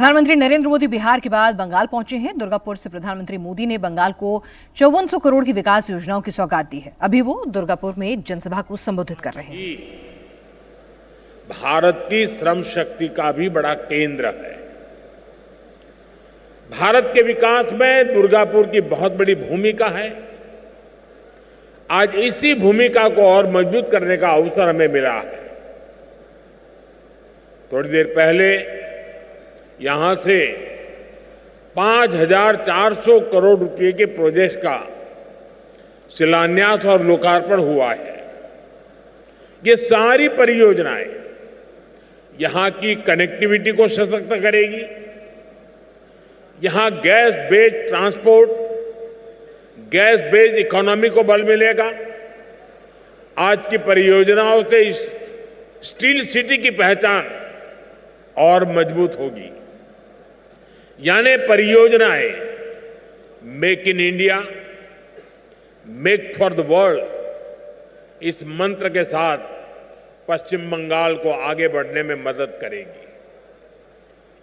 प्रधानमंत्री नरेंद्र मोदी बिहार के बाद बंगाल पहुंचे हैं। दुर्गापुर से प्रधानमंत्री मोदी ने बंगाल को 5400 करोड़ की विकास योजनाओं की सौगात दी है। अभी वो दुर्गापुर में एक जनसभा को संबोधित कर रहे हैं। भारत की श्रम शक्ति का भी बड़ा केंद्र है। भारत के विकास में दुर्गापुर की बहुत बड़ी भूमिका है। आज इसी भूमिका को और मजबूत करने का अवसर हमें मिला है। थोड़ी देर पहले यहां से 5400 करोड़ रुपए के प्रोजेक्ट का शिलान्यास और लोकार्पण हुआ है। ये सारी परियोजनाएं यहां की कनेक्टिविटी को सशक्त करेगी, यहां gas based transport, gas based economy को बल मिलेगा। आज की परियोजनाओं से इस स्टील सिटी की पहचान और मजबूत होगी। यानी परियोजनाएं make in India, make for the world, इस मंत्र के साथ पश्चिम बंगाल को आगे बढ़ने में मदद करेगी।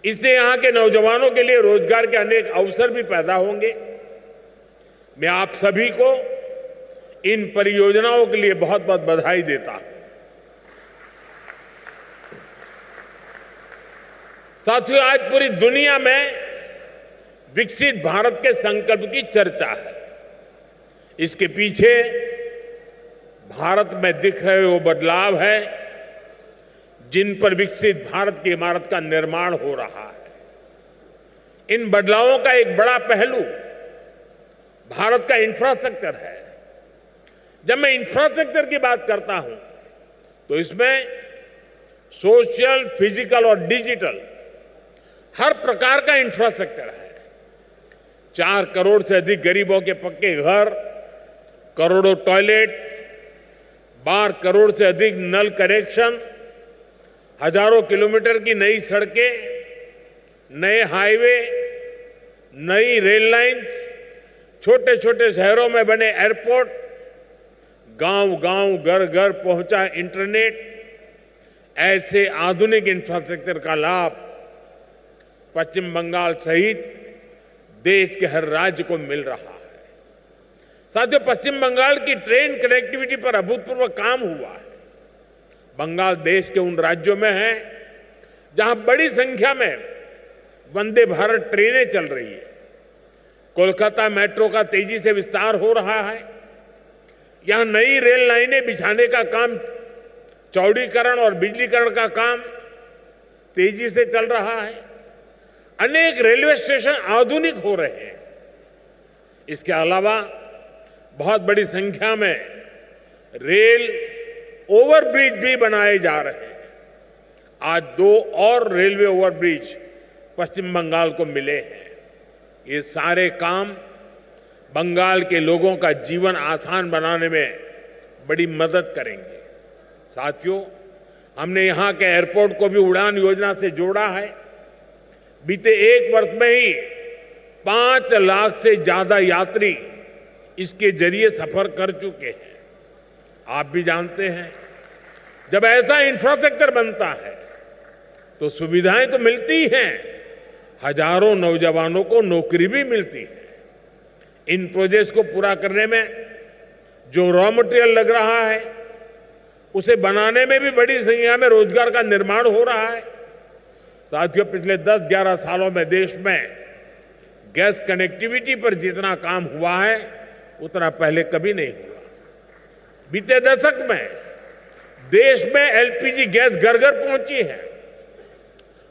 इससे यहां के नौजवानों के लिए रोजगार के अनेक अवसर भी पैदा होंगे। मैं आप सभी को इन परियोजनाओं के लिए बहुत बहुत बधाई देता हूं। साथियों, आज पूरी दुनिया में विकसित भारत के संकल्प की चर्चा है। इसके पीछे भारत में दिख रहे वो बदलाव है जिन पर विकसित भारत की इमारत का निर्माण हो रहा है। इन बदलावों का एक बड़ा पहलू भारत का इंफ्रास्ट्रक्चर है। जब मैं इंफ्रास्ट्रक्चर की बात करता हूं तो इसमें सोशल, फिजिकल और डिजिटल हर प्रकार का इंफ्रास्ट्रक्चर है। 4 करोड़ से अधिक गरीबों के पक्के घर, करोड़ों टॉयलेट, 12 करोड़ से अधिक नल कनेक्शन, हजारों किलोमीटर की नई सड़कें, नए हाईवे, नई रेल लाइंस, छोटे छोटे शहरों में बने एयरपोर्ट, गांव-गांव, घर-घर पहुंचा इंटरनेट, ऐसे आधुनिक इंफ्रास्ट्रक्चर का लाभ पश्चिम बंगाल सहित देश के हर राज्य को मिल रहा है। साथियों, पश्चिम बंगाल की ट्रेन कनेक्टिविटी पर अभूतपूर्व काम हुआ है। बंगाल देश के उन राज्यों में है जहां बड़ी संख्या में वंदे भारत ट्रेनें चल रही है। कोलकाता मेट्रो का तेजी से विस्तार हो रहा है। यहां नई रेल लाइनें बिछाने का काम, चौड़ीकरण और बिजलीकरण का काम तेजी से चल रहा है। अनेक रेलवे स्टेशन आधुनिक हो रहे हैं। इसके अलावा बहुत बड़ी संख्या में रेल ओवरब्रिज भी बनाए जा रहे हैं। आज 2 और रेलवे ओवरब्रिज पश्चिम बंगाल को मिले हैं। ये सारे काम बंगाल के लोगों का जीवन आसान बनाने में बड़ी मदद करेंगे। साथियों, हमने यहां के एयरपोर्ट को भी उड़ान योजना से जोड़ा है। बीते 1 वर्ष में ही 5 लाख से ज्यादा यात्री इसके जरिए सफर कर चुके हैं। आप भी जानते हैं, जब ऐसा इंफ्रास्ट्रक्चर बनता है तो सुविधाएं तो मिलती हैं, हजारों नौजवानों को नौकरी भी मिलती है। इन प्रोजेक्ट्स को पूरा करने में जो रॉ मटेरियल लग रहा है, उसे बनाने में भी बड़ी संख्या में रोजगार का निर्माण हो रहा है। साथियों, पिछले 10-11 सालों में देश में गैस कनेक्टिविटी पर जितना काम हुआ है उतना पहले कभी नहीं हुआ। बीते दशक में देश में एलपीजी गैस घर घर पहुंची है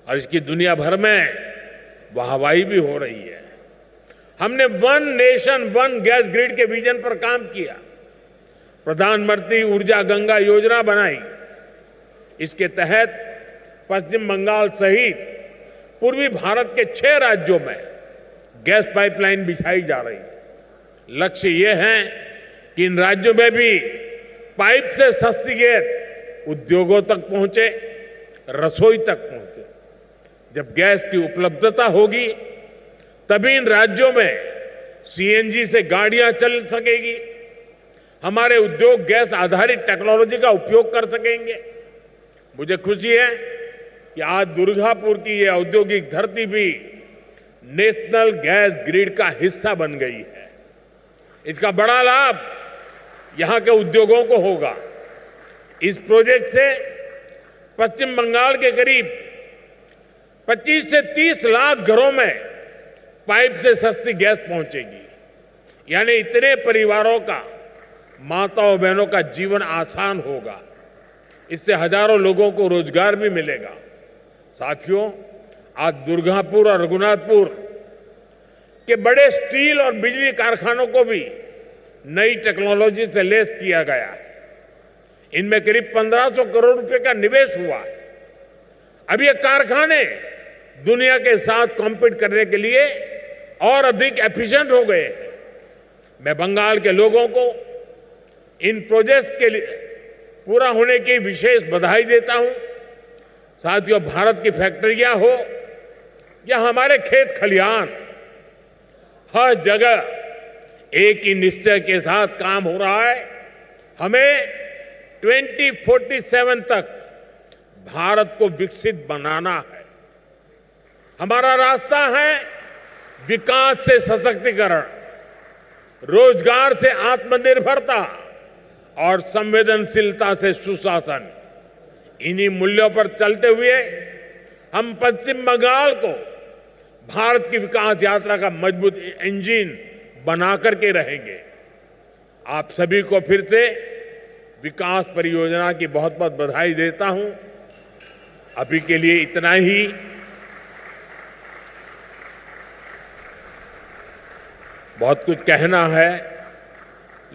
और इसकी दुनिया भर में वाहवाही भी हो रही है। हमने one nation one gas grid के विजन पर काम किया। प्रधानमंत्री ऊर्जा गंगा योजना बनाई। इसके तहत पश्चिम बंगाल सहित पूर्वी भारत के 6 राज्यों में गैस पाइपलाइन बिछाई जा रही है। लक्ष्य यह है कि इन राज्यों में भी पाइप से सस्ती गैस उद्योगों तक पहुंचे, रसोई तक पहुंचे। जब गैस की उपलब्धता होगी तभी इन राज्यों में सीएनजी से गाड़ियां चल सकेगी। हमारे उद्योग गैस आधारित टेक्नोलॉजी का उपयोग कर सकेंगे। मुझे खुशी है कि आज दुर्गापुर की ये औद्योगिक धरती भी नेशनल गैस ग्रिड का हिस्सा बन गई है। इसका बड़ा लाभ यहां के उद्योगों को होगा। इस प्रोजेक्ट से पश्चिम बंगाल के करीब 25 से 30 लाख घरों में पाइप से सस्ती गैस पहुंचेगी। यानी इतने परिवारों का, माताओं बहनों का जीवन आसान होगा। इससे हजारों लोगों को रोजगार भी मिलेगा। साथियों, आज दुर्गापुर और रघुनाथपुर के बड़े स्टील और बिजली कारखानों को भी नई टेक्नोलॉजी से लैस किया गया है। इनमें करीब 1500 करोड़ रुपए का निवेश हुआ है। अब ये कारखाने दुनिया के साथ कॉम्पीट करने के लिए और अधिक एफिशिएंट हो गए हैं। मैं बंगाल के लोगों को इन प्रोजेक्ट्स के लिए पूरा होने की विशेष बधाई देता हूं। साथियों, भारत की फैक्ट्रियां हो या हमारे खेत खलिहान, हर जगह एक ही निश्चय के साथ काम हो रहा है। हमें 2047 तक भारत को विकसित बनाना है। हमारा रास्ता है विकास से सशक्तिकरण, रोजगार से आत्मनिर्भरता और संवेदनशीलता से सुशासन। इन्हीं मूल्यों पर चलते हुए हम पश्चिम बंगाल को भारत की विकास यात्रा का मजबूत इंजन बना करके रहेंगे। आप सभी को फिर से विकास परियोजना की बहुत बहुत बधाई देता हूं। अभी के लिए इतना ही। बहुत कुछ कहना है,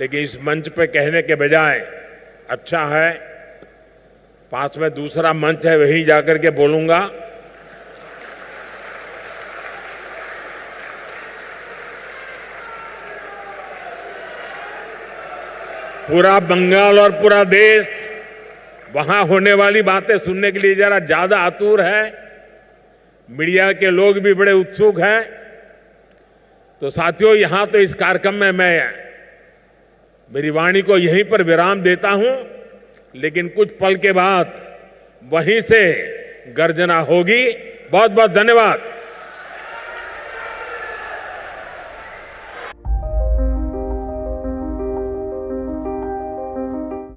लेकिन इस मंच पे कहने के बजाय अच्छा है पास में दूसरा मंच है, वहीं जाकर के बोलूंगा। पूरा बंगाल और पूरा देश वहां होने वाली बातें सुनने के लिए जरा ज्यादा आतुर है। मीडिया के लोग भी बड़े उत्सुक हैं। तो साथियों, यहां तो इस कार्यक्रम में मैं मेरी वाणी को यहीं पर विराम देता हूं, लेकिन कुछ पल के बाद वहीं से गर्जना होगी। बहुत बहुत धन्यवाद।